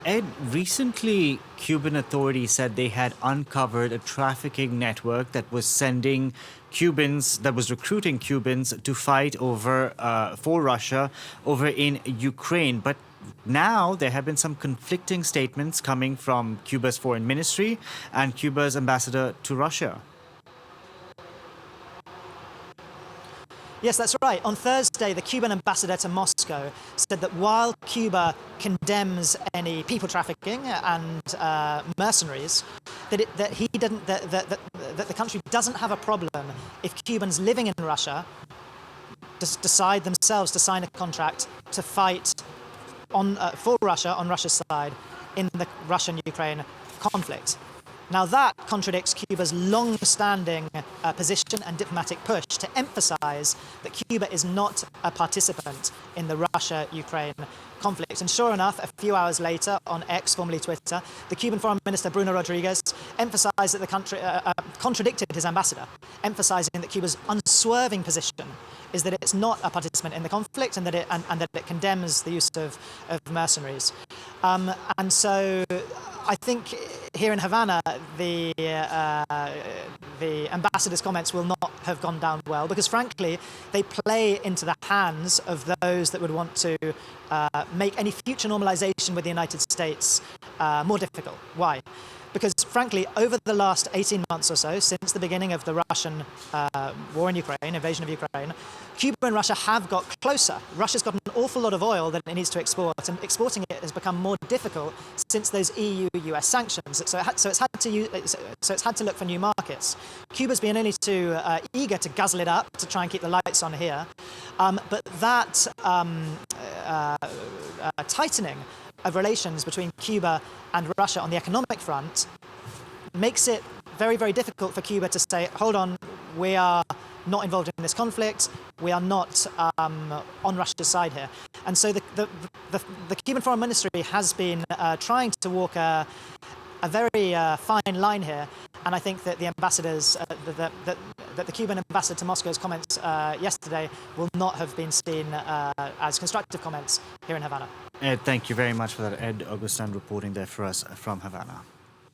Ed, recently Cuban authorities said they had uncovered a trafficking network that was sending Cubans, that was recruiting Cubans to fight for Russia over in Ukraine. But now there have been some conflicting statements coming from Cuba's foreign ministry and Cuba's ambassador to Russia. Yes, that's right. On Thursday, the Cuban ambassador to Moscow said that while Cuba condemns any people trafficking and mercenaries, that the country doesn't have a problem if Cubans living in Russia decide themselves to sign a contract to fight for Russia on Russia's side in the Russian-Ukraine conflict. Now that contradicts Cuba's long-standing position and diplomatic push to emphasize that Cuba is not a participant in the Russia-Ukraine conflict. And sure enough, a few hours later, on X, formerly Twitter, the Cuban Foreign Minister Bruno emphasized that the country contradicted his ambassador, emphasizing that Cuba's unswerving position is that it's not a participant in the conflict and that it condemns the use of mercenaries. And so I think here in Havana, the ambassador's comments will not have gone down well because, frankly, they play into the hands of those that would want to make any future normalization with the United States more difficult. Why? Because, frankly, over the last 18 months or so, since the beginning of the Russian war in Ukraine, invasion of Ukraine, Cuba and Russia have got closer. Russia's got an awful lot of oil that it needs to export, and exporting it has become more difficult since those EU-US sanctions. So it's had to look for new markets. Cuba's been only too eager to guzzle it up to try and keep the lights on here. But that tightening of relations between Cuba and Russia on the economic front makes it very, very difficult for Cuba to say, hold on, we are not involved in this conflict, we are not on Russia's side here. And so the Cuban Foreign Ministry has been trying to walk a very fine line here, and I think that the ambassadors, that the Cuban ambassador to Moscow's comments yesterday will not have been seen as constructive comments here in Havana. Ed, thank you very much for that. Ed Augustin reporting there for us from Havana.